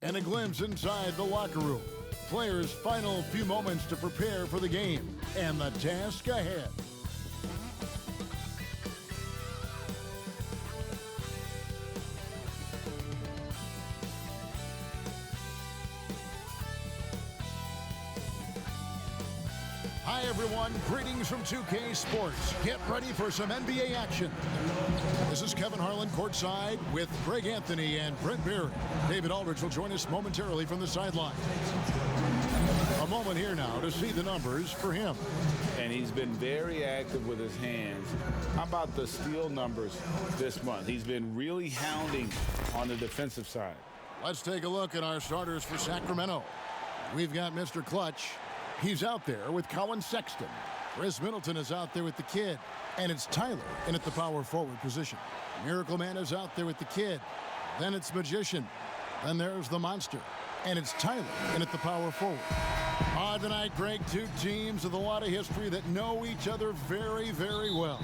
And a glimpse inside the locker room. Players' final few moments to prepare for the game and the task ahead. Hi everyone, greetings from 2K Sports. Get ready for some NBA action. This is Kevin Harlan courtside with Greg Anthony and Brent Barry. David Aldridge will join us momentarily from the sideline. A moment here now to see the numbers for him. And he's been very active with his hands. How about the steal numbers this month? He's been really hounding on the defensive side. Let's take a look at our starters for Sacramento. We've got Mr. Clutch. He's out there with Colin Sexton. Chris Middleton is out there with the kid. And it's Tyler in at the power forward position. Miracle Man is out there with the kid. Then it's Magician. Then there's the Monster. And it's Tyler in at the power forward. Tonight, Greg, two teams with a lot of history that know each other very, very well.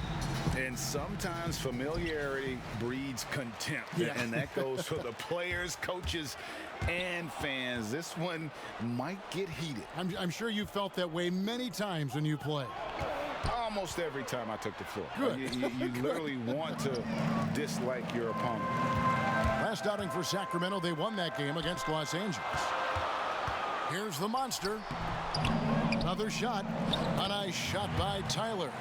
And sometimes familiarity breeds contempt. Yeah. And that goes for the players, coaches, and fans. This one might get heated. I'm sure you felt that way many times when you play. Almost every time I took the floor. Good. You literally want to dislike your opponent. Last outing for Sacramento, they won that game against Los Angeles. Here's the Monster. Another shot. A nice shot by Tyler.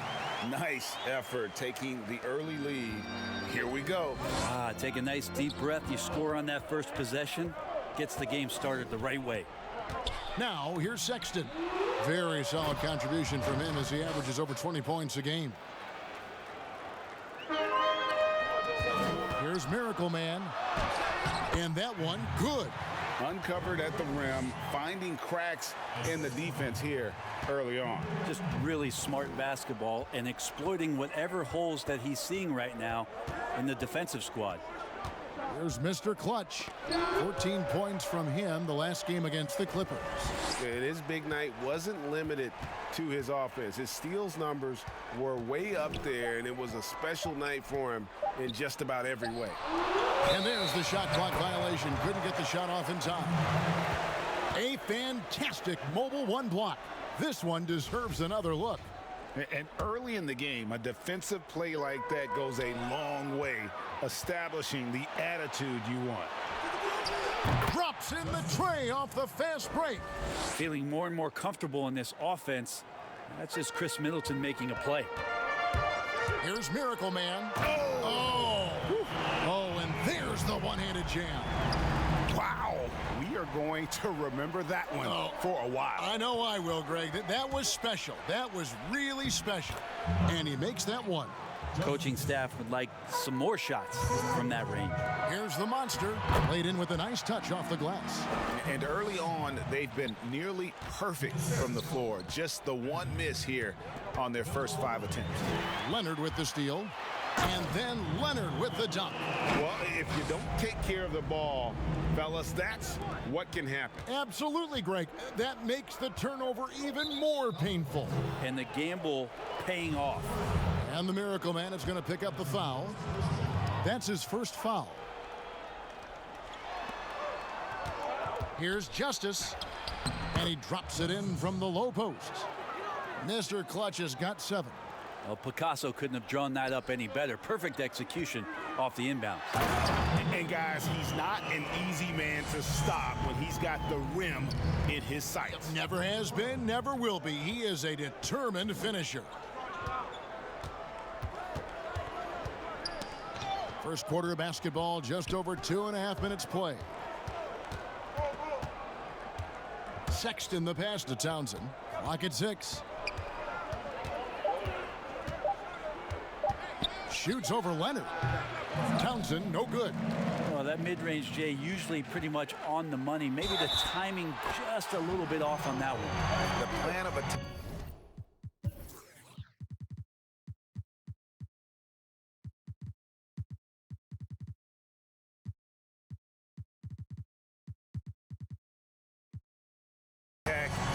Nice effort taking the early lead. Here we go. Take a nice deep breath. You score on that first possession. Gets the game started the right way. Now, here's Sexton. Very solid contribution from him as he averages over 20 points a game. Here's Miracle Man. And that one, good. Uncovered at the rim, finding cracks in the defense here early on. Just really smart basketball and exploiting whatever holes that he's seeing right now in the defensive squad. Here's Mr. Clutch. 14 points from him the last game against the Clippers. And his big night wasn't limited to his offense. His steals numbers were way up there, and it was a special night for him in just about every way. And there's the shot clock violation. Couldn't get the shot off in time. A fantastic mobile one block. This one deserves another look. And early in the game, a defensive play like that goes a long way, establishing the attitude you want. Drops in the tray off the fast break. Feeling more and more comfortable in this offense. That's just Chris Middleton making a play. Here's Miracle Man. Oh, and there's the one-handed jam. Wow. We are going to remember that one for a while. I know I will, Greg. That was special. That was really special. And he makes that one. Coaching staff would like some more shots from that range. Here's the Monster. Played in with a nice touch off the glass. And early on, they've been nearly perfect from the floor. Just the one miss here on their first 5 attempts. Leonard with the steal. And then Leonard with the dunk. Well, if you don't take care of the ball, fellas, that's what can happen. Absolutely, Greg. That makes the turnover even more painful. And the gamble paying off. And the Miracle Man is going to pick up the foul. That's his first foul. Here's Justice. And he drops it in from the low post. Mr. Clutch has got 7. Well, Picasso couldn't have drawn that up any better. Perfect execution off the inbound. And guys, he's not an easy man to stop when he's got the rim in his sights. Never has been, never will be. He is a determined finisher. First quarter of basketball, just over 2.5 minutes play. Sexton the pass to Townsend. Clock at 6. Shoots over Leonard. Townsend, no good. Well, that mid-range, Jay, usually pretty much on the money. Maybe the timing just a little bit off on that one. The plan of attack.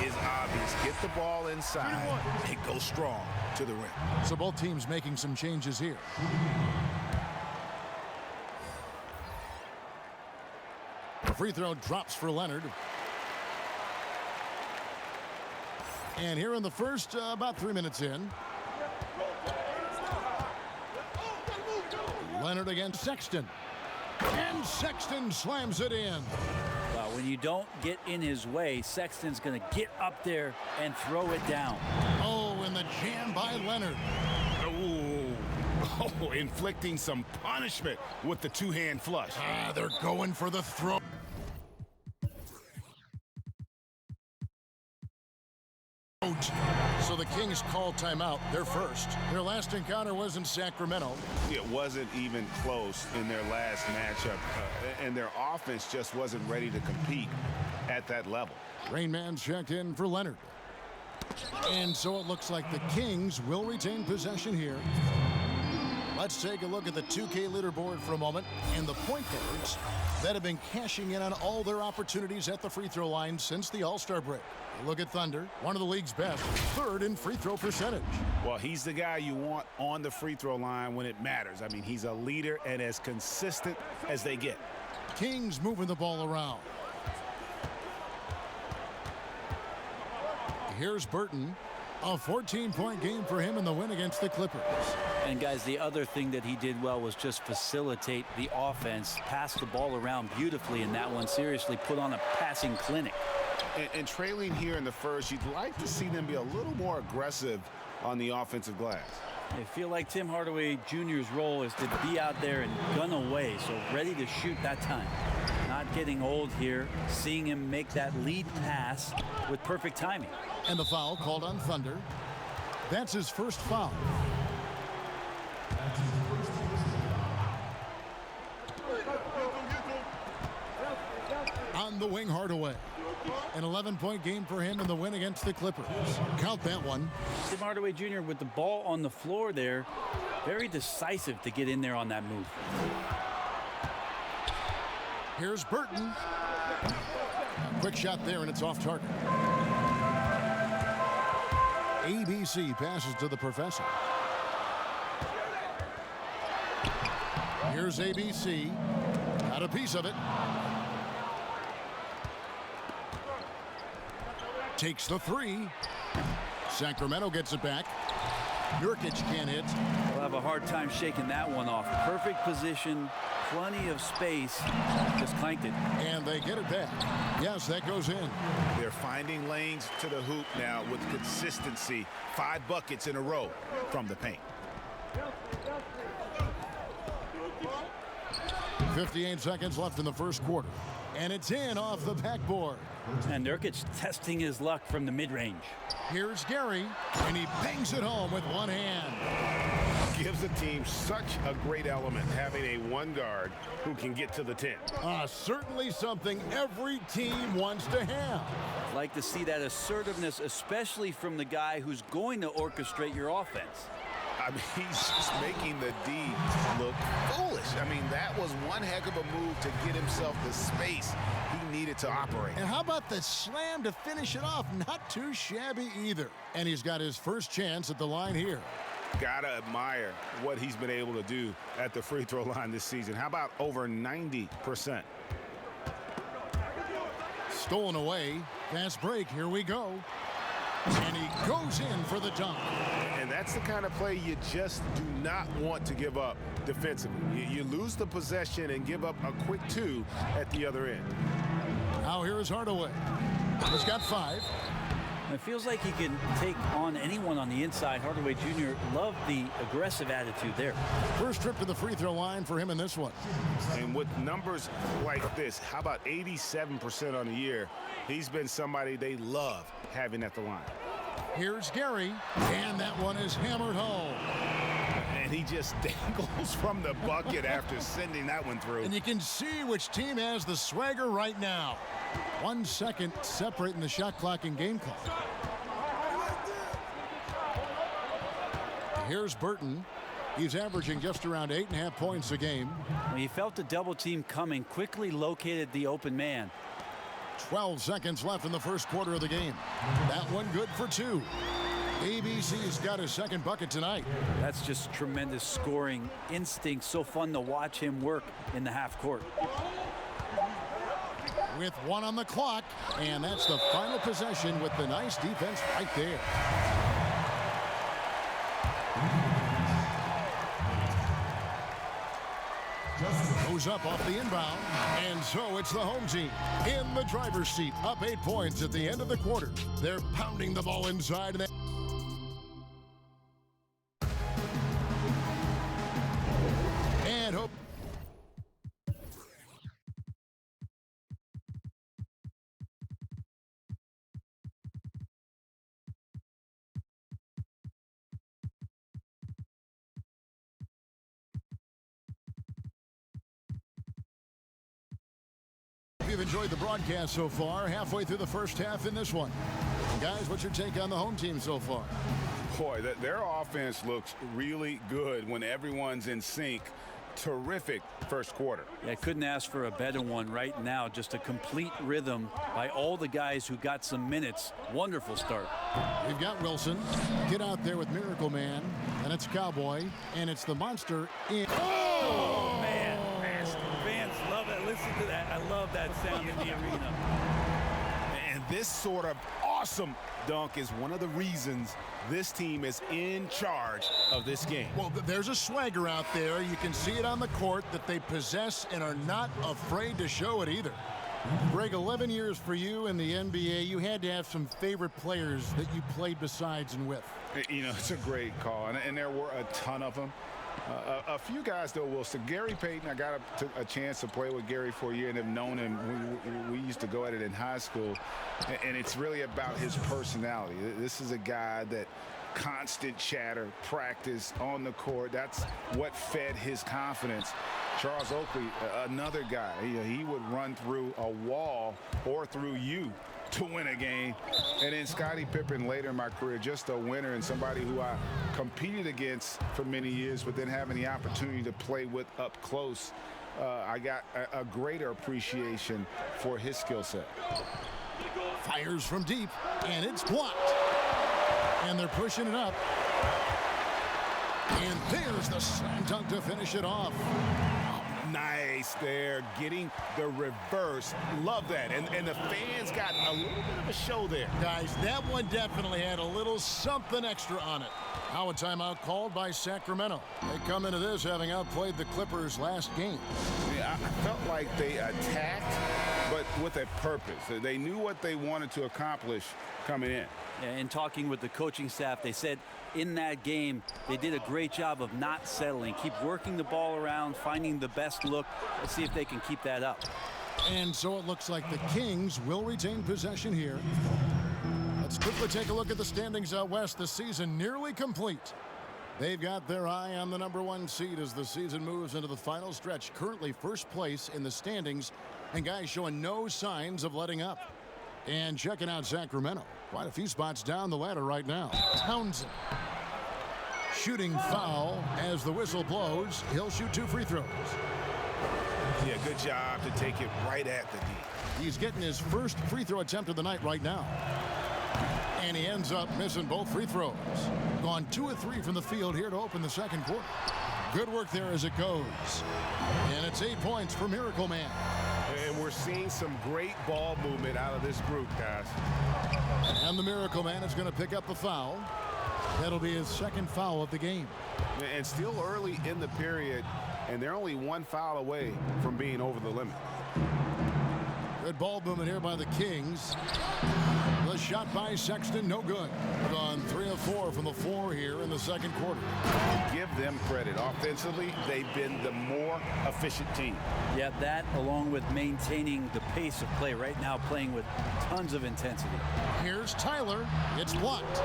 Is obvious. Get the ball inside and go strong to the rim. So both teams making some changes here. free throw drops for Leonard. And here in the first, about 3 minutes in. Leonard against Sexton. And Sexton slams it in. When you don't get in his way, Sexton's going to get up there and throw it down. Oh, and the jam by Leonard. Oh, inflicting some punishment with the two-hand flush. They're going for the throw. So the Kings call timeout. They're first. Their last encounter was in Sacramento. It wasn't even close in their last matchup, and their offense just wasn't ready to compete at that level. Rain Man checked in for Leonard. And so it looks like the Kings will retain possession here. Let's take a look at the 2K leaderboard for a moment and the point guards that have been cashing in on all their opportunities at the free throw line since the All-Star break. Look at Thunder, one of the league's best, third in free throw percentage. Well, he's the guy you want on the free throw line when it matters. I mean, he's a leader and as consistent as they get. Kings moving the ball around. Here's Burton. A 14-point game for him in the win against the Clippers. And guys, the other thing that he did well was just facilitate the offense, pass the ball around beautifully in that one. Seriously, put on a passing clinic. And trailing here in the first, you'd like to see them be a little more aggressive on the offensive glass. I feel like Tim Hardaway Jr.'s role is to be out there and gun away, so ready to shoot that time. Not getting old here, seeing him make that lead pass with perfect timing. And the foul called on Thunder. That's his first foul. On the wing, Hardaway. An 11-point game for him in the win against the Clippers. Count that one. Tim Hardaway Jr. with the ball on the floor there. Very decisive to get in there on that move. Here's Burton. A quick shot there, and it's off target. ABC passes to the professor. Here's ABC. Got a piece of it. Takes the three. Sacramento gets it back. Nurkic can't hit. We'll have a hard time shaking that one off. Perfect position, plenty of space. Just clanked it. And they get it back. Yes, that goes in. They're finding lanes to the hoop now with consistency. 5 buckets in a row from the paint. 58 seconds left in the first quarter. And it's in off the backboard. And Nurkic testing his luck from the mid-range. Here's Gary, and he bangs it home with one hand. Gives the team such a great element, having a one guard who can get to the 10. Certainly something every team wants to have. Like to see that assertiveness, especially from the guy who's going to orchestrate your offense. I mean, he's just making the D look foolish. I mean, that was one heck of a move to get himself the space he needed to operate. And how about the slam to finish it off? Not too shabby either. And he's got his first chance at the line here. Gotta admire what he's been able to do at the free throw line this season. How about over 90%? Stolen away. Fast break. Here we go. And he goes in for the dunk. And that's the kind of play you just do not want to give up defensively. You lose the possession and give up a quick 2 at the other end. Now here is Hardaway. He's got 5. It feels like he can take on anyone on the inside. Hardaway Jr. loved the aggressive attitude there. First trip to the free throw line for him in this one. And with numbers like this, how about 87% on the year? He's been somebody they love having at the line. Here's Gary, and that one is hammered home. And he just dangles from the bucket after sending that one through. And you can see which team has the swagger right now. 1 second separating the shot clock and game clock. Here's Burton. He's averaging just around 8.5 points a game. When he felt the double team coming, quickly located the open man. 12 seconds left in the first quarter of the game. That one good for 2. ABC's got his second bucket tonight. That's just tremendous scoring instinct. So fun to watch him work in the half court. with 1 on the clock, and that's the final possession with the nice defense right there. Goes up off the inbound, and so it's the home team in the driver's seat, up 8 points at the end of the quarter. They're pounding the ball inside. And hope. You've enjoyed the broadcast so far, halfway through the first half in this one. And guys, what's your take on the home team so far? Boy, their offense looks really good when everyone's in sync. Terrific first quarter. Yeah, couldn't ask for a better one right now. Just a complete rhythm by all the guys who got some minutes. Wonderful start. We've got Wilson. Get out there with Miracle Man. And it's Cowboy. And it's the monster in. Oh, man. Fans love it. Listen to that. I love that sound in the arena. And this sort of awesome dunk is one of the reasons this team is in charge of this game. Well, there's a swagger out there. You can see it on the court that they possess and are not afraid to show it either. Greg, 11 years for you in the NBA. You had to have some favorite players that you played besides and with. You know, it's a great call, and there were a ton of them. A few guys, though, Wilson. Gary Payton, I got a chance to play with Gary for a year and have known him. We used to go at it in high school, and it's really about his personality. This is a guy that constant chatter, practice on the court. That's what fed his confidence. Charles Oakley, another guy, he would run through a wall or through you to win a game. And then Scottie Pippen later in my career, just a winner and somebody who I competed against for many years, but then having the opportunity to play with up close, I got a greater appreciation for his skill set. Fires from deep, and it's blocked. And they're pushing it up. And there's the slam dunk to finish it off. Nice there, getting the reverse. Love that. And the fans got a little bit of a show there. Guys, that one definitely had a little something extra on it. Now a timeout called by Sacramento. They come into this having outplayed the Clippers last game. Yeah, I felt like they attacked, but with a purpose. They knew what they wanted to accomplish coming in. Yeah, in talking with the coaching staff, they said in that game they did a great job of not settling. Keep working the ball around, finding the best look. Let's see if they can keep that up. And so it looks like the Kings will retain possession here. Let's quickly take a look at the standings out west. The season nearly complete. They've got their eye on the #1 seed as the season moves into the final stretch. Currently first place in the standings, and guys showing no signs of letting up. And checking out Sacramento. Quite a few spots down the ladder right now. Townsend. Shooting foul as the whistle blows. He'll shoot 2 free throws. Yeah, good job to take it right at the D. He's getting his first free throw attempt of the night right now. And he ends up missing both free throws. Gone 2 of 3 from the field here to open the second quarter. Good work there as it goes. And it's 8 points for Miracle Man. And we're seeing some great ball movement out of this group, guys. And the Miracle Man is going to pick up the foul. That'll be his second foul of the game. And still early in the period, and they're only 1 foul away from being over the limit. Good ball movement here by the Kings. The shot by Sexton, no good. Gone 3 of 4 from the floor here in the second quarter. Give them credit. Offensively, they've been the more efficient team. Yeah, that along with maintaining the pace of play right now, playing with tons of intensity. Here's Tyler. It's blocked.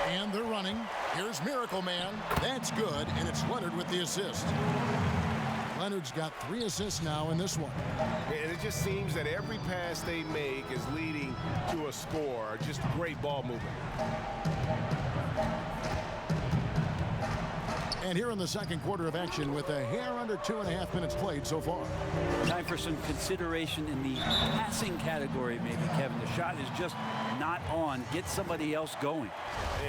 And they're running. Here's Miracle Man. That's good, and it's Leonard with the assist. Leonard's got 3 assists now in this one. And it just seems that every pass they make is leading to a score. Just great ball movement. And here in the second quarter of action with a hair under 2.5 minutes played so far. Time for some consideration in the passing category, maybe, Kevin. The shot is just not on. Get somebody else going.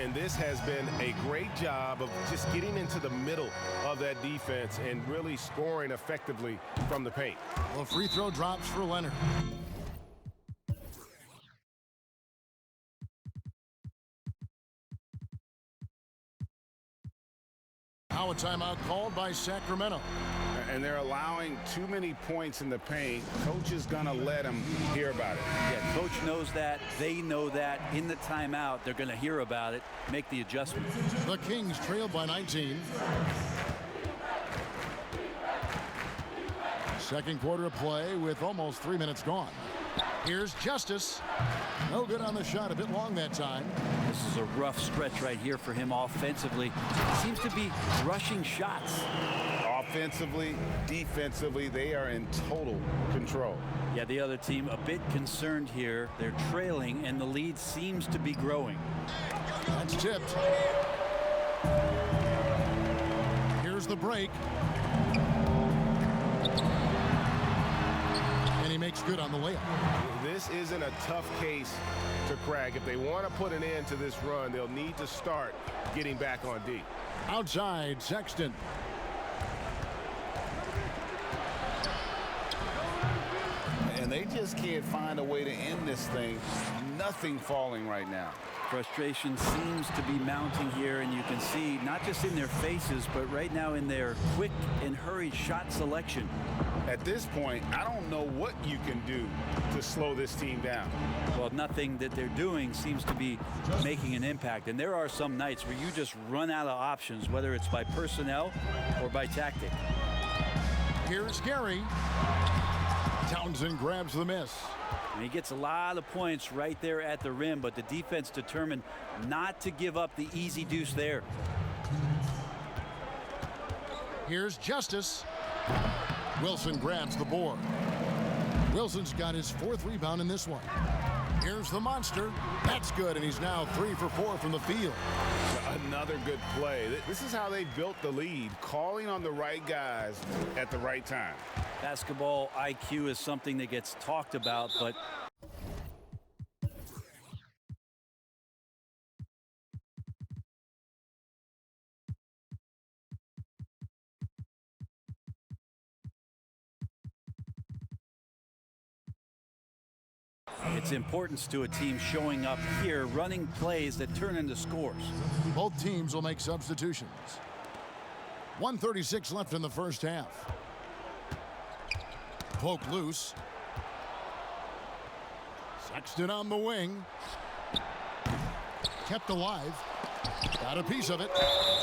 And this has been a great job of just getting into the middle of that defense and really scoring effectively from the paint. The free throw drops for Leonard. Now a timeout called by Sacramento. And they're allowing too many points in the paint. Coach is going to let them hear about it. Yeah, coach knows that. They know that. In the timeout, they're going to hear about it, make the adjustment. The Kings trail by 19. Second quarter of play with almost 3 minutes gone. Here's Justice. No good on the shot. A bit long that time. This is a rough stretch right here for him offensively. Seems to be rushing shots. Offensively, defensively, they are in total control. Yeah, the other team a bit concerned here. They're trailing, and the lead seems to be growing. That's tipped. Here's the break. And he makes good on the layup. This isn't a tough case to crack. If they want to put an end to this run, they'll need to start getting back on D. Outside, Sexton. And they just can't find a way to end this thing. Nothing falling right now. Frustration seems to be mounting here, and you can see not just in their faces, but right now in their quick and hurried shot selection. At this point, I don't know what you can do to slow this team down. Well, nothing that they're doing seems to be making an impact. And there are some nights where you just run out of options, whether it's by personnel or by tactic. Here's Gary. Townsend grabs the miss. And he gets a lot of points right there at the rim, but the defense determined not to give up the easy deuce there. Here's Justice. Wilson grabs the board. Wilson's got his 4th rebound in this one. Here's the monster. That's good, and he's now 3 for 4 from the field. Another good play. This is how they built the lead, calling on the right guys at the right time. Basketball IQ is something that gets talked about, but its importance to a team showing up here, running plays that turn into scores. Both teams will make substitutions. 1:36 left in the first half. Poke loose. Sexton on the wing. Kept alive. Got a piece of it.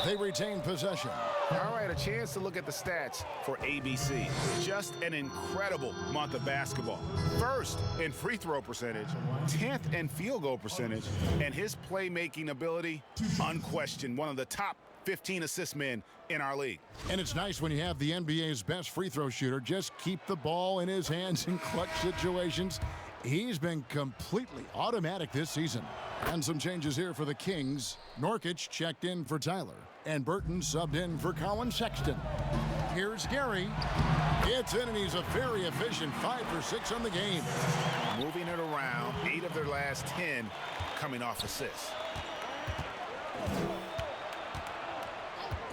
They retain possession. All right, a chance to look at the stats for ABC. Just an incredible month of basketball. First in free throw percentage, 10th in field goal percentage, and his playmaking ability, unquestioned, one of the top 15 assist men in our league. And it's nice when you have the NBA's best free throw shooter just keep the ball in his hands in clutch situations. He's been completely automatic this season. And some changes here for the Kings. Nurkic checked in for Tyler, and Burton subbed in for Colin Sexton. Here's Gary. It's in, and he's a very efficient 5 for 6 on the game. Moving it around, 8 of their last 10 coming off assists.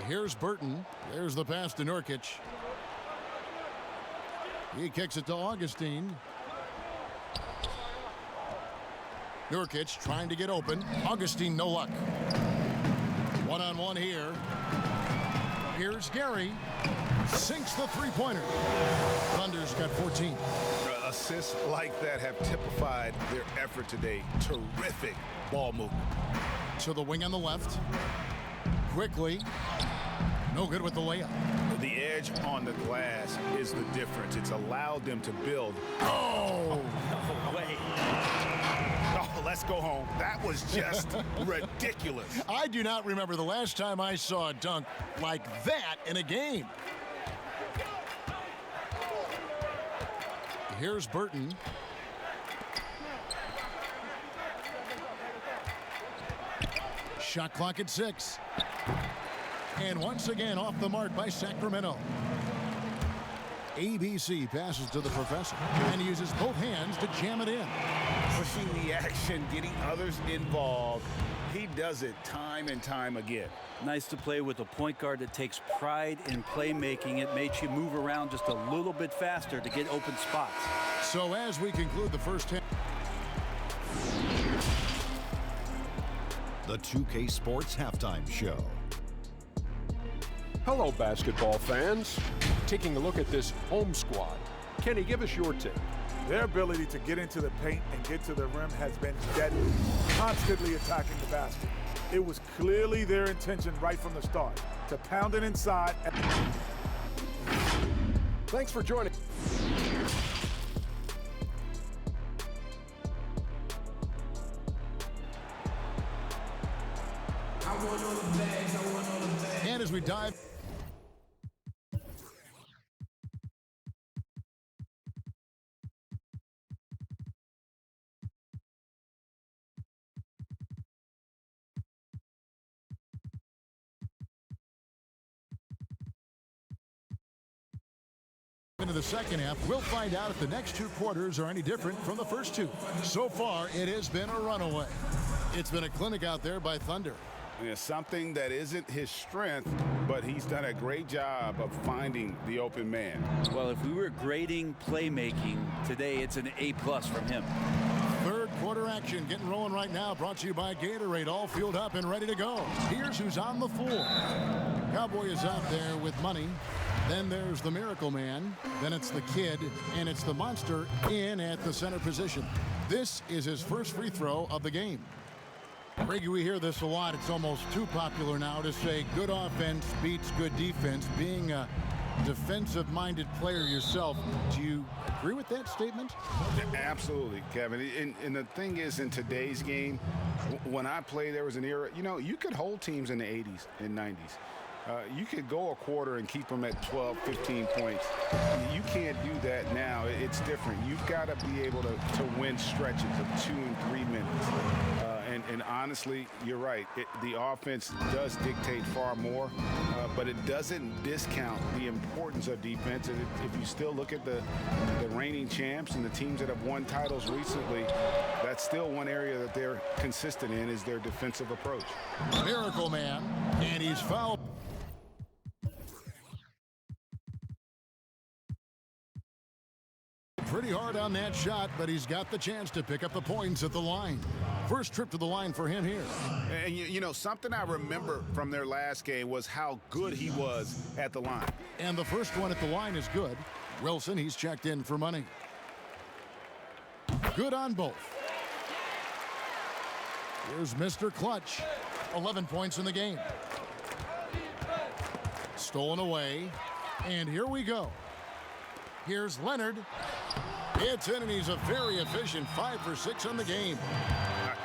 Here's Burton. There's the pass to Nurkic. He kicks it to Augustine. Nurkic trying to get open. Augustine, no luck. One-on-one here. Here's Gary. Sinks the three-pointer. Thunder's got 14. Assists like that have typified their effort today. Terrific ball movement. To the wing on the left. Quickly. No good with the layup. The edge on the glass is the difference. It's allowed them to build. Oh! No way. Oh, let's go home. That was just ridiculous. I do not remember the last time I saw a dunk like that in a game. Here's Burton. Shot clock at 6. And once again off the mark by Sacramento. ABC passes to the professor, and he uses both hands to jam it in. Pushing the action, getting others involved. He does it time and time again. Nice to play with a point guard that takes pride in playmaking. It makes you move around just a little bit faster to get open spots. So as we conclude the first half. The 2K Sports Halftime Show. Hello, basketball fans. Taking a look at this home squad. Kenny, give us your take. Their ability to get into the paint and get to the rim has been deadly, constantly attacking the basket. It was clearly their intention right from the start to pound it inside. Thanks for joining. And as we dive. Into the second half, we'll find out if the next two quarters are any different from the first two. So far, it has been a runaway. It's been a clinic out there by Thunder. It's something that isn't his strength, but he's done a great job of finding the open man. Well, if we were grading playmaking today, it's an A+ from him. Third quarter action getting rolling right now, brought to you by Gatorade, all fueled up and ready to go. Here's who's on the floor. Cowboy is out there with money. Then there's the Miracle Man. Then it's the Kid, and it's the Monster in at the center position. This is his first free throw of the game. Brady, we hear this a lot. It's almost too popular now to say good offense beats good defense. Being a defensive-minded player yourself, do you agree with that statement? Absolutely, Kevin. And the thing is, in today's game, when I played, there was an era, you could hold teams in the 80s and 90s. You could go a quarter and keep them at 12, 15 points. You can't do that now. It's different. You've got to be able to win stretches of 2 and 3 minutes. And honestly, you're right. The offense does dictate far more, but it doesn't discount the importance of defense. And if you still look at the reigning champs and the teams that have won titles recently, that's still one area that they're consistent in is their defensive approach. Miracle Man, and he's fouled. Pretty hard on that shot, but he's got the chance to pick up the points at the line. First trip to the line for him here. And something I remember from their last game was how good he was at the line. And the first one at the line is good. Wilson, he's checked in for money. Good on both. Here's Mr. Clutch. 11 points in the game. Stolen away. And here we go. Here's Leonard. It's in, and he's a very efficient 5 for 6 on the game.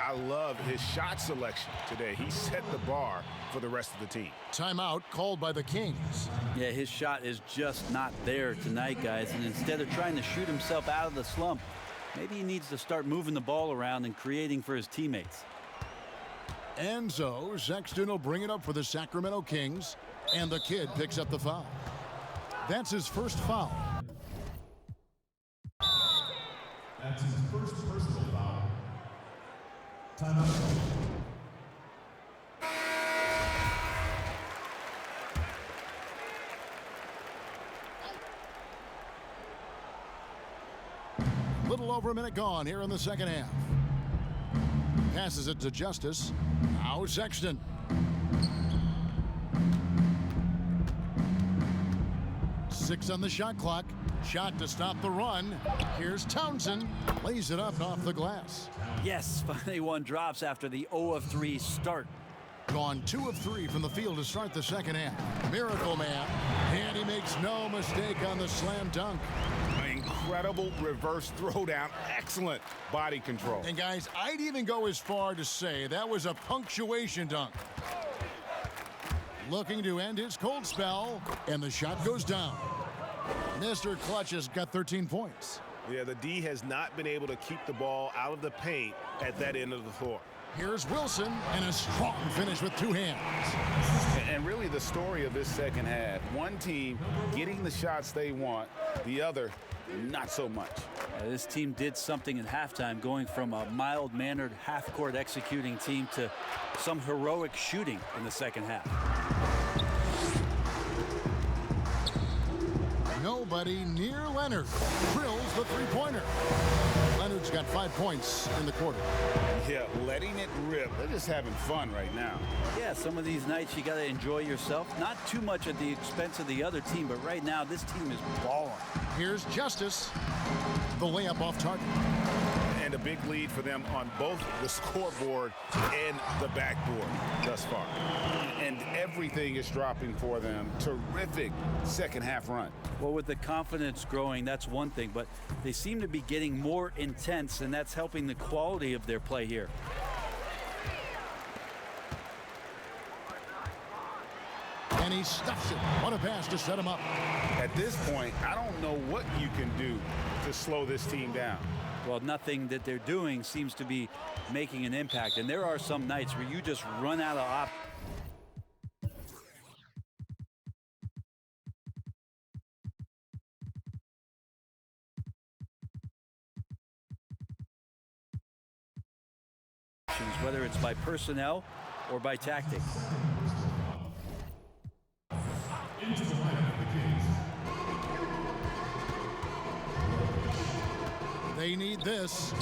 I love his shot selection today. He set the bar for the rest of the team. Timeout called by the Kings. Yeah, his shot is just not there tonight, guys. And instead of trying to shoot himself out of the slump, maybe he needs to start moving the ball around and creating for his teammates. And so Sexton will bring it up for the Sacramento Kings, and the Kid picks up the foul. That's his first foul. That's his first personal foul. Timeout. Little over a minute gone here in the second half. Passes it to Justice. Now Sexton. Six on the shot clock. Shot to stop the run. Here's Townsend. Lays it up off the glass. Yes, finally one drops after the 0 of 3 start. Gone 2 of 3 from the field to start the second half. Miracle Man. And he makes no mistake on the slam dunk. Incredible reverse throwdown. Excellent body control. And guys, I'd even go as far to say that was a punctuation dunk. Looking to end his cold spell, and the shot goes down. Mr. Clutch has got 13 points. Yeah, the D has not been able to keep the ball out of the paint at that end of the floor. Here's Wilson, and a strong finish with two hands. And really the story of this second half, one team getting the shots they want, the other not so much. This team did something at halftime, going from a mild-mannered half-court executing team to some heroic shooting in the second half. Nobody near Leonard. Drills the three-pointer. Leonard's got 5 points in the quarter. Yeah, letting it rip. They're just having fun right now. Yeah, some of these nights you got to enjoy yourself. Not too much at the expense of the other team, but right now this team is balling. Here's Justice. The layup off target. And a big lead for them on both the scoreboard and the backboard thus far. And everything is dropping for them. Terrific second half run. Well, with the confidence growing, that's one thing, but they seem to be getting more intense, and that's helping the quality of their play here. And he stuffs it. What a pass to set him up. At this point, I don't know what you can do to slow this team down. Well, nothing that they're doing seems to be making an impact, and there are some nights where you just run out of options. Whether it's by personnel or by tactics. Into the lineup of the Kings. They need this.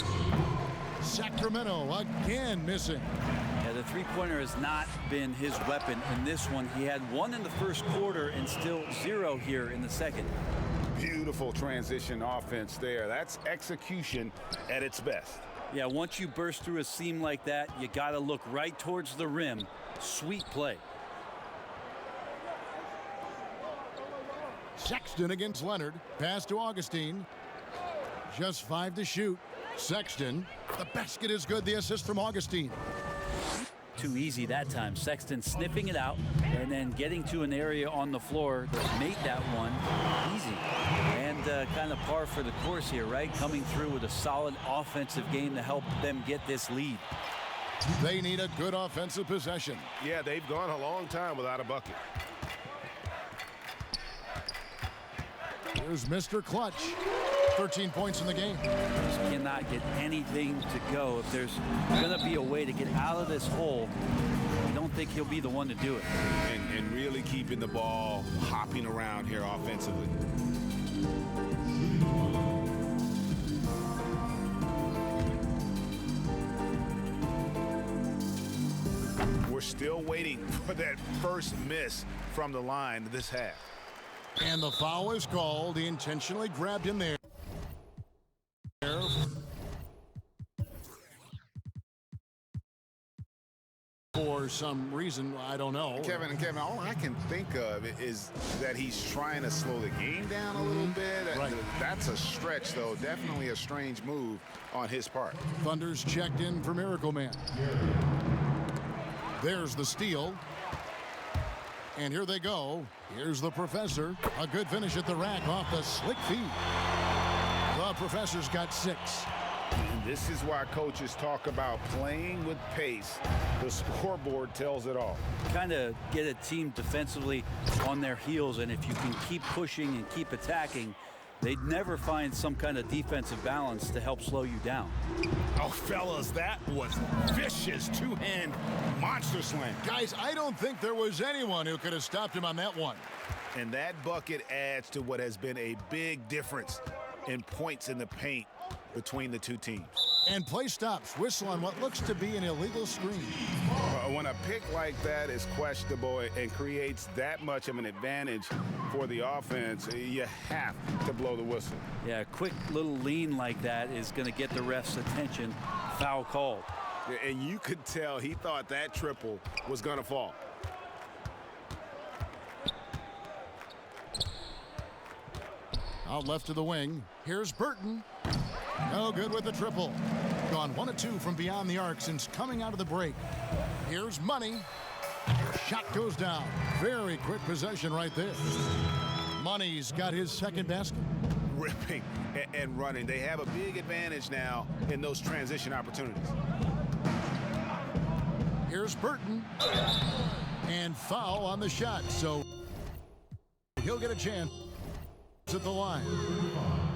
Sacramento again missing. Yeah, the three-pointer has not been his weapon in this one. He had one in the first quarter and still 0 here in the second. Beautiful transition offense there. That's execution at its best. Yeah, once you burst through a seam like that, you got to look right towards the rim. Sweet play. Sexton against Leonard. Pass to Augustine. Just 5 to shoot. Sexton. The basket is good. The assist from Augustine. Too easy that time. Sexton sniffing it out and then getting to an area on the floor that made that one easy. And kind of par for the course here, right? Coming through with a solid offensive game to help them get this lead. They need a good offensive possession. Yeah, they've gone a long time without a bucket. Here's Mr. Clutch. 13 points in the game. Just cannot get anything to go. If there's going to be a way to get out of this hole, I don't think he'll be the one to do it. And really keeping the ball hopping around here offensively. We're still waiting for that first miss from the line this half. And the foul is called. He intentionally grabbed him there. For some reason, I don't know. Kevin, all I can think of is that he's trying to slow the game down a little bit. Right. That's a stretch, though. Definitely a strange move on his part. Thunder's checked in for Miracle Man. There's the steal. And here they go. Here's the Professor. A good finish at the rack off the slick feed. The Professor's got 6. And this is why coaches talk about playing with pace. The scoreboard tells it all. Kind of get a team defensively on their heels, and if you can keep pushing and keep attacking, they'd never find some kind of defensive balance to help slow you down. Oh, fellas, that was vicious two-hand monster slam. Guys, I don't think there was anyone who could have stopped him on that one. And that bucket adds to what has been a big difference in points in the paint between the two teams. And play stops. Whistle on what looks to be an illegal screen. When a pick like that is questionable and creates that much of an advantage for the offense, you have to blow the whistle. Yeah, a quick little lean like that is going to get the ref's attention. Foul called. And you could tell he thought that triple was going to fall. Out left to the wing. Here's Burton. No good with the triple. Gone 1 of 2 from beyond the arc since coming out of the break. Here's Money. Shot goes down. Very quick possession right there. Money's got his second basket. Ripping and running. They have a big advantage now in those transition opportunities. Here's Burton. And foul on the shot, so he'll get a chance at the line.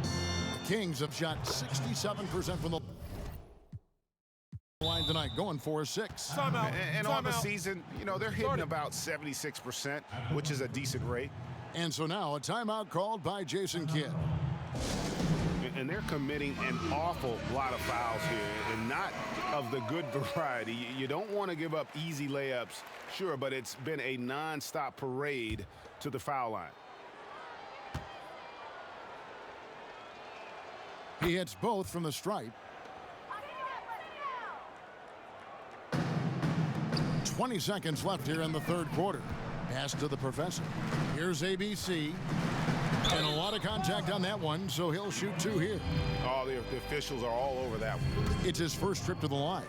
The Kings have shot 67% from the line tonight, going 4-6. And on the season, you know, they're hitting about 76%, which is a decent rate. And so now a timeout called by Jason Kidd. And they're committing an awful lot of fouls here, and not of the good variety. You don't want to give up easy layups, sure, but it's been a non-stop parade to the foul line. He hits both from the stripe. 20 seconds left here in the third quarter. Pass to the professor. Here's ABC. And a lot of contact on that one, so he'll shoot two here. Oh, the officials are all over that one. It's his first trip to the line.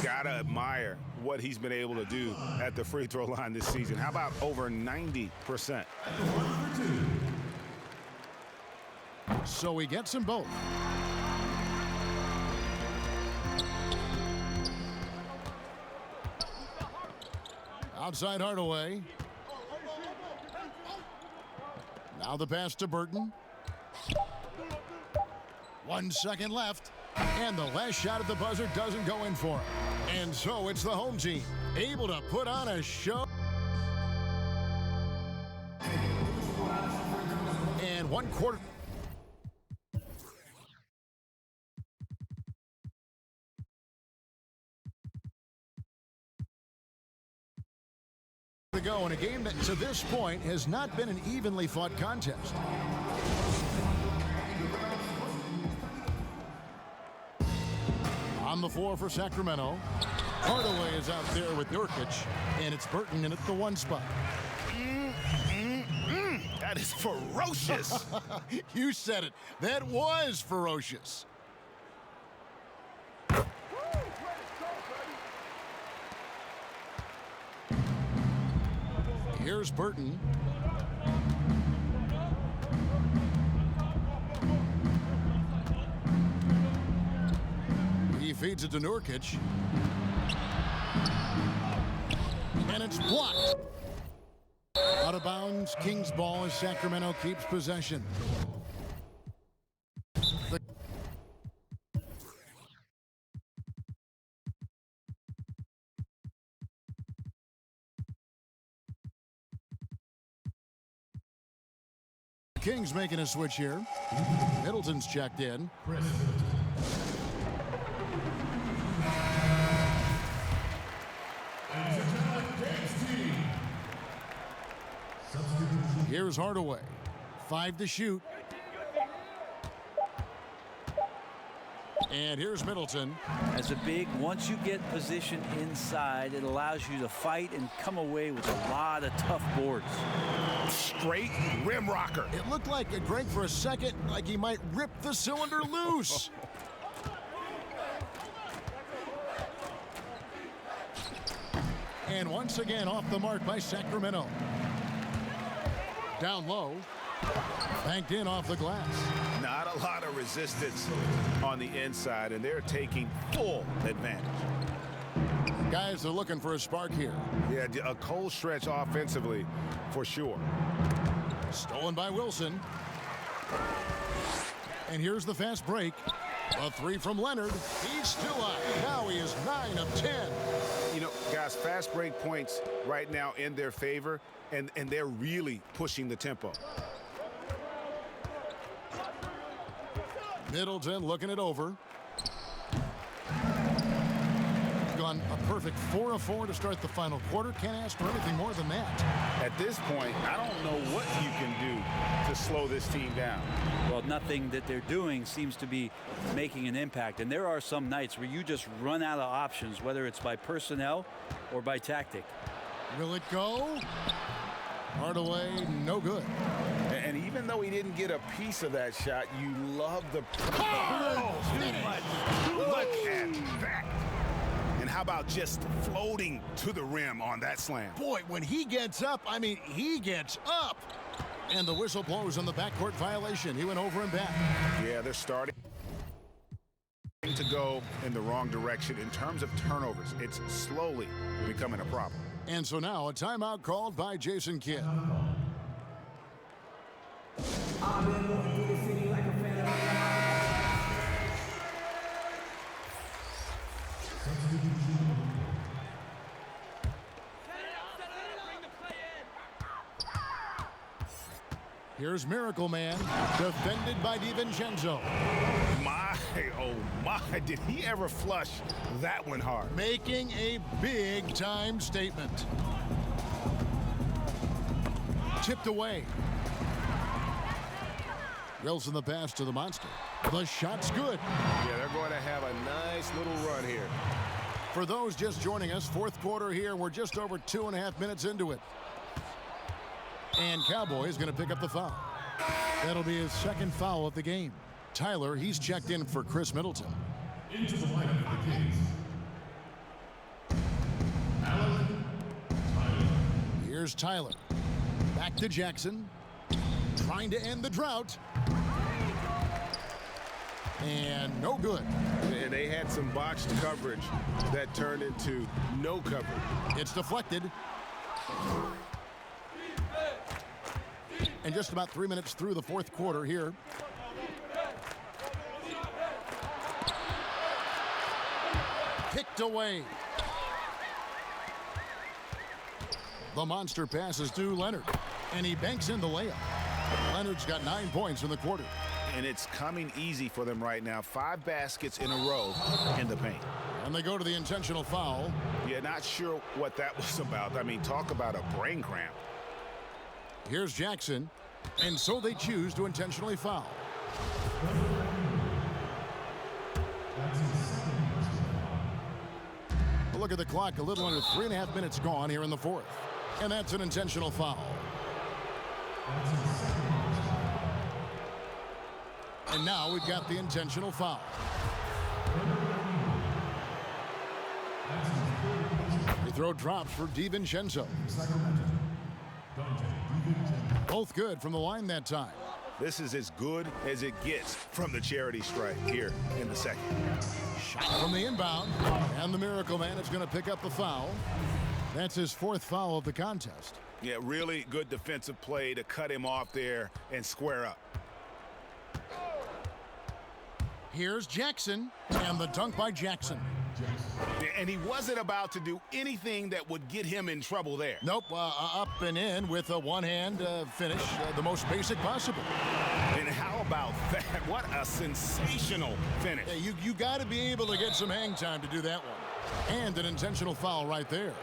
Gotta admire what he's been able to do at the free throw line this season. How about over 90%? So he gets them both. Outside Hardaway. Now the pass to Burton. 1 second left. And the last shot at the buzzer doesn't go in for him. And so it's the home team able to put on a show. And 1 quarter. To go in a game that to this point has not been an evenly fought contest. On the floor for Sacramento, Hardaway is out there with Nurkic, and it's Burton in at the 1 spot. That is ferocious. You said it. That was ferocious. Here's Burton. He feeds it to Nurkic. And it's blocked. Out of bounds, Kings ball as Sacramento keeps possession. Kings making a switch here. Middleton's checked in. Here's Hardaway. 5 to shoot. And here's Middleton. As a big, once you get positioned inside, it allows you to fight and come away with a lot of tough boards. Straight rim rocker. It looked like Greg for a second, like he might rip the cylinder loose. And once again off the mark by Sacramento. Down low. Banked in off the glass. Not a lot of resistance on the inside, and they're taking full advantage. Guys are looking for a spark here. Yeah, a cold stretch offensively for sure. Stolen by Wilson. And here's the fast break. A 3 from Leonard. He's still up. Now he is 9 of 10. You know, guys, fast break points right now in their favor, and they're really pushing the tempo. Middleton looking it over. Gone a perfect 4 of 4 to start the final quarter. Can't ask for anything more than that. At this point, I don't know what you can do to slow this team down. Well, nothing that they're doing seems to be making an impact. And there are some nights where you just run out of options, whether it's by personnel or by tactic. Will it go? Hardaway, no good. And even though he didn't get a piece of that shot, you love the... Oh, look at that. And how about just floating to the rim on that slam? Boy, when he gets up, I mean, he gets up. And the whistle blows on the backcourt violation. He went over and back. Yeah, they're starting. To go in the wrong direction in terms of turnovers. It's slowly becoming a problem. And so now a timeout called by Jason Kidd. Here's Miracle Man, defended by DiVincenzo. Oh my, did he ever flush that one hard? Making a big-time statement. Tipped away. Wilson the pass to the monster. The shot's good. Yeah, they're going to have a nice little run here. For those just joining us, fourth quarter here. We're just over 2.5 minutes into it. And Cowboy is going to pick up the foul. That'll be his second foul of the game. Tyler, he's checked in for Chris Middleton. Into the lineup for the Kings, Allen Tyler. Here's Tyler. Back to Jackson. Trying to end the drought. And no good. And they had some botched coverage that turned into no coverage. It's deflected. And just about 3 minutes through the fourth quarter here. Picked away. The monster passes to Leonard, and he banks in the layup. Leonard's got 9 points in the quarter. And it's coming easy for them right now. 5 baskets in a row in the paint. And they go to the intentional foul. Yeah, not sure what that was about. I mean, talk about a brain cramp. Here's Jackson, and so they choose to intentionally foul. A look at the clock, a little under 3.5 minutes gone here in the fourth. And that's an intentional foul. And now we've got the intentional foul. The throw drops for DiVincenzo. Both good from the line that time. This is as good as it gets from the charity stripe here in the second. Shot from the inbound, and the Miracle Man is going to pick up the foul. That's his 4th foul of the contest. Yeah, really good defensive play to cut him off there and square up. Here's Jackson, and the dunk by Jackson. And he wasn't about to do anything that would get him in trouble there. Nope, up and in with a one-hand finish, the most basic possible. And how about that? What a sensational finish. Yeah, you got to be able to get some hang time to do that one. And an intentional foul right there.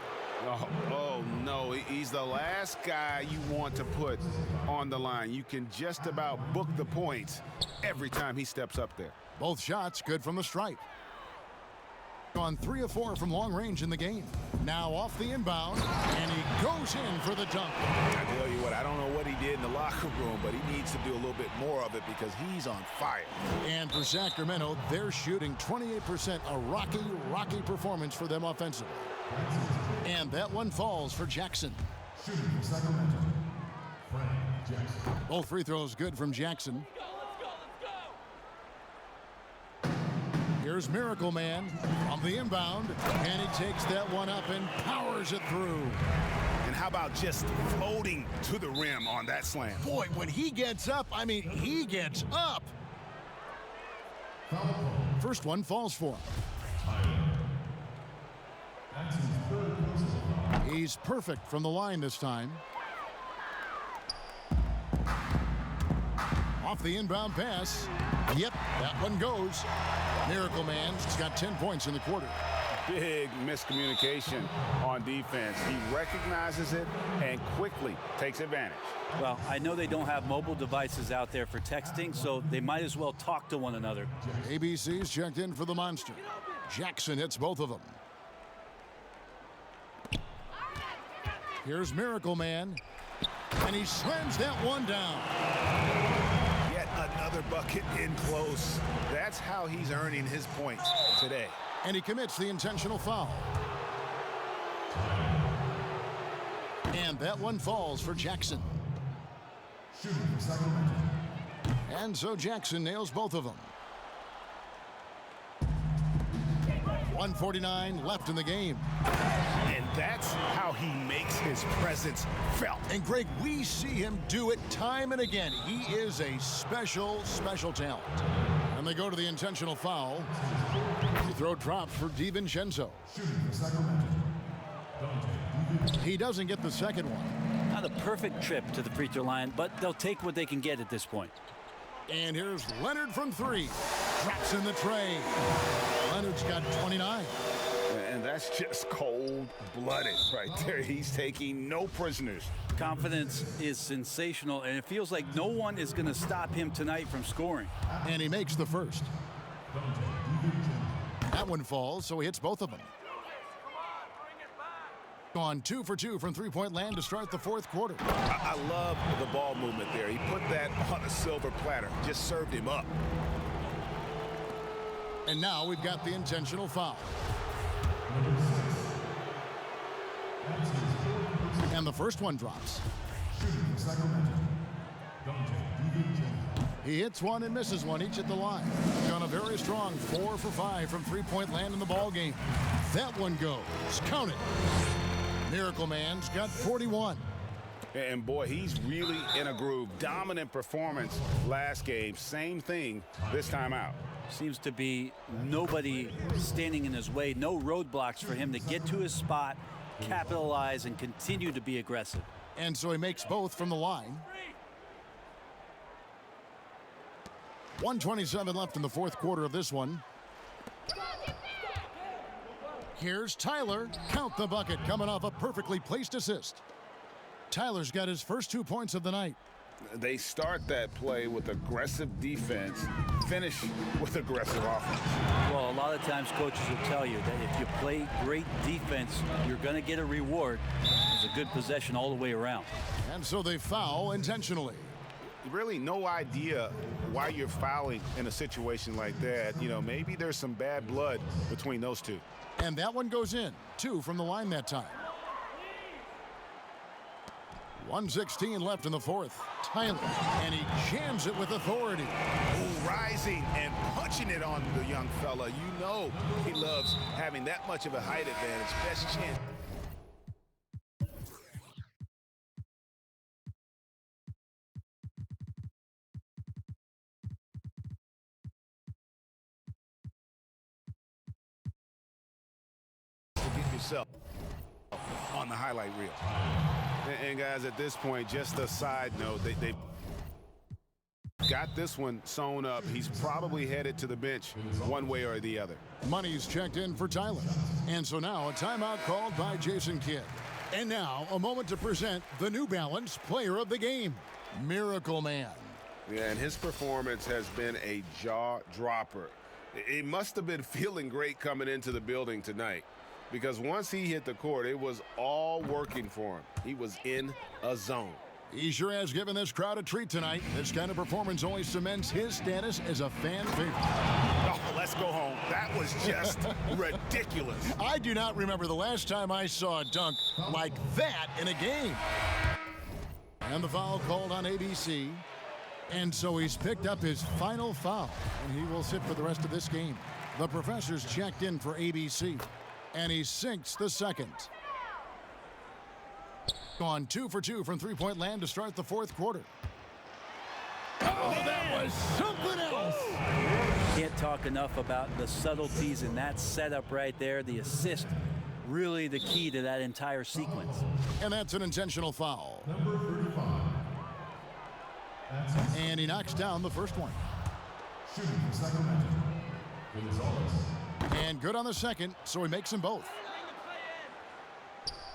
Oh, no, he's the last guy you want to put on the line. You can just about book the points every time he steps up there. Both shots good from the stripe. On 3 of 4 from long range in the game. Now off the inbound, and he goes in for the dunk. I tell you what, I don't know what he did in the locker room, but he needs to do a little bit more of it because he's on fire. And for Sacramento, they're shooting 28%, a rocky performance for them offensively. And that one falls for Jackson. Shooting for Sacramento, Frank Jackson. Both free throws good from Jackson. Here's Miracle Man on the inbound, and he takes that one up and powers it through. And how about just floating to the rim on that slam? Boy, when he gets up, I mean, he gets up. First one falls for him. That's his 3rd personal. He's perfect from the line this time. Off the inbound pass. Yep, that one goes. Miracle Man's got 10 points in the quarter. Big miscommunication on defense. He recognizes it and quickly takes advantage. Well, I know they don't have mobile devices out there for texting, so they might as well talk to one another. ABC's checked in for the monster. Jackson hits both of them. Here's Miracle Man, and he slams that one down. Yet another bucket in close. That's how he's earning his points today. And he commits the intentional foul. And that one falls for Jackson. Shooting for Sacramento. And so Jackson nails both of them. 1:49 left in the game. And that's how he makes his presence felt. And Greg, we see him do it time and again. He is a special, special talent. And they go to the intentional foul. The throw drops for DiVincenzo. Shooting for Sacramento. Dante. He doesn't get the second one. Not a perfect trip to the free throw line, but they'll take what they can get at this point. And here's Leonard from three. Drops in the tray. Leonard's got 29. And that's just cold-blooded right there. He's taking no prisoners. Confidence is sensational, and it feels like no one is going to stop him tonight from scoring. And he makes the first. That one falls, so he hits both of them. Gone 2 for 2 from three-point land to start the fourth quarter. I love the ball movement there. He put that on a silver platter, just served him up. And now we've got the intentional foul. And the first one drops. Shooting for Sacramento. Dante. He hits one and misses one, each at the line. Gone a very strong 4 for 5 from three-point land in the ball game. That one goes. Count it. Miracle Man's got 41. And boy, he's really in a groove. Dominant performance last game. Same thing this time out. Seems to be nobody standing in his way, no roadblocks for him to get to his spot, capitalize, and continue to be aggressive. And so he makes both from the line. 1:27 left in the fourth quarter of this one. Here's Tyler. Count the bucket, coming off a perfectly placed assist. Tyler's got his first 2 points of the night. They start that play with aggressive defense, finish with aggressive offense. Well, a lot of times coaches will tell you that if you play great defense, you're going to get a reward. It's a good possession all the way around. And so they foul intentionally. Really no idea why you're fouling in a situation like that. You know, maybe there's some bad blood between those two. And that one goes in. 2 from the line that time. 1:16 left in the fourth. Tyler, and he jams it with authority. Ooh, rising and punching it on the young fella. You know he loves having that much of a height advantage. Best chance. To get yourself on the highlight reel. And guys, at this point, just a side note, they got this one sewn up. He's probably headed to the bench one way or the other. Money's checked in for Tyler. And so now a timeout called by Jason Kidd. And now a moment to present the New Balance Player of the Game, Miracle Man. Yeah, and his performance has been a jaw dropper. He must have been feeling great coming into the building tonight, because once he hit the court, it was all working for him. He was in a zone. He sure has given this crowd a treat tonight. This kind of performance only cements his status as a fan favorite. Oh, let's go home. That was just ridiculous. I do not remember the last time I saw a dunk like that in a game. And the foul called on ABC. And so he's picked up his final foul, and he will sit for the rest of this game. The professor's checked in for ABC, and he sinks the second. Gone 2 for 2 from three-point land to start the fourth quarter. Oh, that was something else. Can't talk enough about the subtleties in that setup right there. The assist, really the key to that entire sequence. And that's an intentional foul. Number 35. And he knocks down the first one. Shooting for Sacramento. Gonzalez. And good on the second, so he makes them both.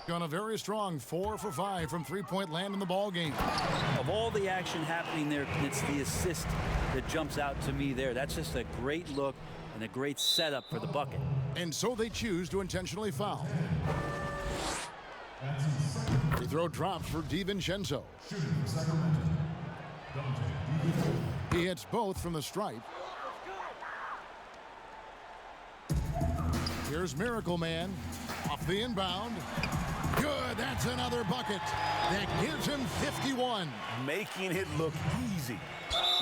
Gone a very strong 4 for 5 from three-point land in the ball game. Of all the action happening there, it's the assist that jumps out to me there. That's just a great look and a great setup for the bucket. And so they choose to intentionally foul. Free throw drops for DiVincenzo. Shooting for Sacramento. Dante. He hits both from the stripe. Here's Miracle Man off the inbound. Good, that's another bucket. That gives him 51. Making it look easy.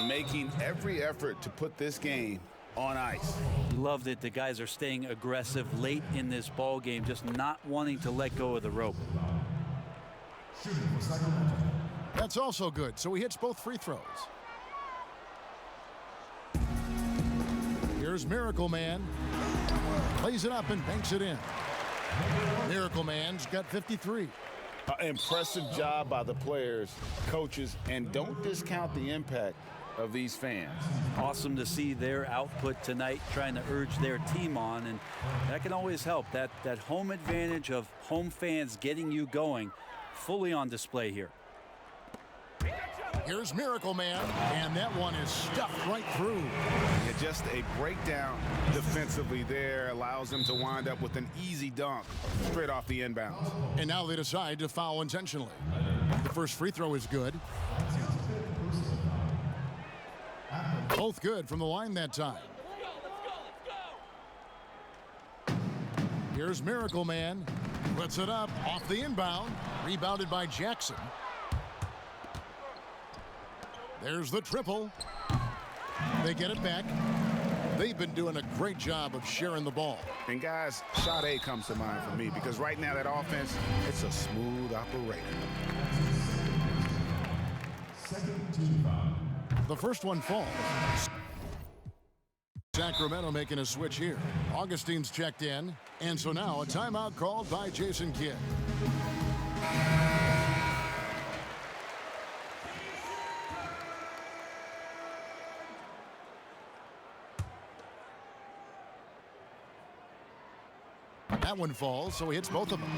Making every effort to put this game on ice. Loved it. The guys are staying aggressive late in this ball game, just not wanting to let go of the rope. Shooting for Sacramento. That's also good, so he hits both free throws. Here's Miracle Man. Plays it up and banks it in. Miracle Man's got 53. Impressive job by the players, coaches, and don't discount the impact of these fans. Awesome to see their output tonight, trying to urge their team on, and that can always help. That home advantage of home fans getting you going, fully on display here. Here's Miracle Man, and that one is stuffed right through. Yeah, just a breakdown defensively there allows them to wind up with an easy dunk straight off the inbounds. And now they decide to foul intentionally. The first free throw is good. Both good from the line that time. Here's Miracle Man. Puts it up off the inbound. Rebounded by Jackson. There's the triple. They get it back. They've been doing a great job of sharing the ball. And guys, shot A comes to mind for me because right now that offense, it's a smooth operator. Second team foul. The first one falls. Sacramento making a switch here. Augustine's checked in, and so now a timeout called by Jason Kidd. That one falls, so he hits both of them.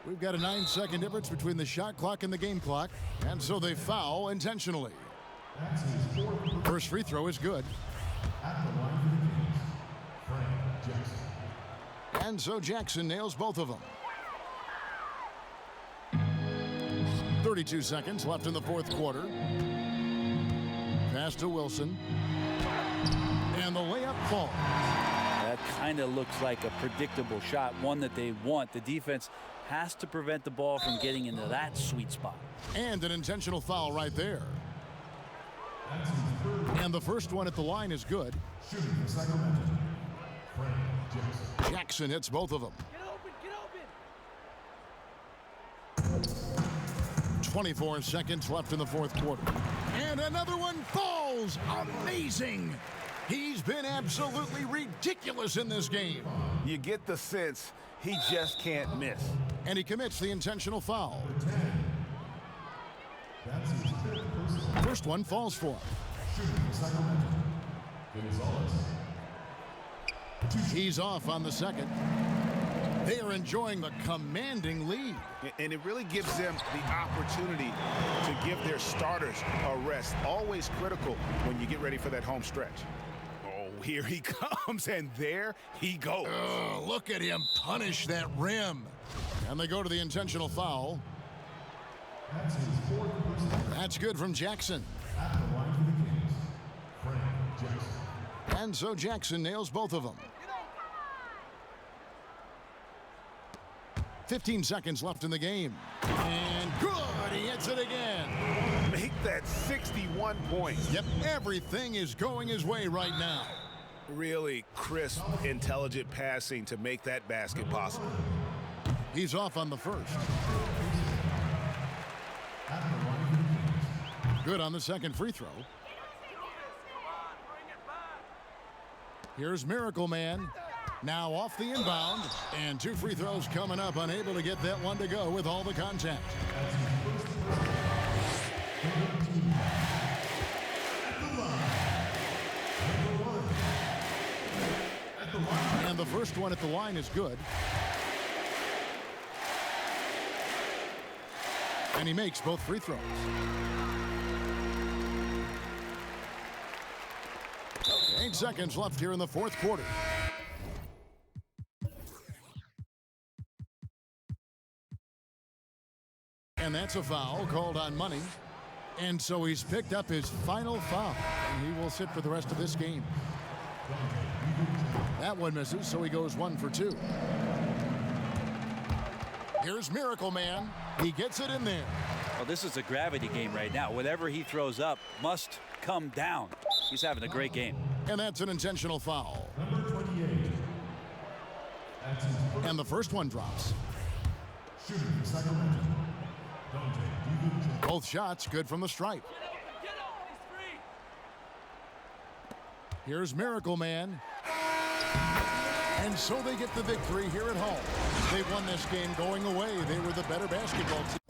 We've got a 9-second difference between the shot clock and the game clock, and so they foul intentionally. That's his fourth. First free throw is good. At the line for the Kings, Frank Jackson. And so Jackson nails both of them. 32 seconds left in the fourth quarter. Pass to Wilson. And the layup falls. That kind of looks like a predictable shot, one that they want. The defense has to prevent the ball from getting into that sweet spot. And an intentional foul right there. And the first one at the line is good. Shooting for Sacramento, Frank Jackson. Jackson hits both of them. Get open. 24 seconds left in the fourth quarter. And another one falls. Amazing. He's been absolutely ridiculous in this game. You get the sense he just can't miss. And he commits the intentional foul. That's his fifth personal. First one falls for him. Shooting for Sacramento, Gonzalez. He's off on the second. They are enjoying the commanding lead. And it really gives them the opportunity to give their starters a rest. Always critical when you get ready for that home stretch. Oh, here he comes, and there he goes. Oh, look at him punish that rim. And they go to the intentional foul. That's his fourth personal. That's good from Jackson. At the line for the Kings, Frank Jackson. And so Jackson nails both of them. 15 seconds left in the game. And good, he hits it again. Make that 61 points. Yep, everything is going his way right now. Really crisp, intelligent passing to make that basket possible. He's off on the first. At the line for the Kings. Good on the second free throw. Here's Miracle Man. Now off the inbound. And two free throws coming up. Unable to get that one to go with all the contact. And the first one at the line is good. And he makes both free throws. Okay, 8 seconds left here in the fourth quarter. And that's a foul called on Money. And so he's picked up his final foul. And he will sit for the rest of this game. That one misses, so he goes 1 for 2. Here's Miracle Man. He gets it in there. Oh, this is a gravity game right now. Whatever he throws up must come down. He's having a great game. And that's an intentional foul. Number 28. That's his first And the first one drops. shooter for Sacramento. Dante DiVincenzo. Both shots good from the stripe. Here's Miracle Man. And so they get the victory here at home. They won this game going away. They were the better basketball team.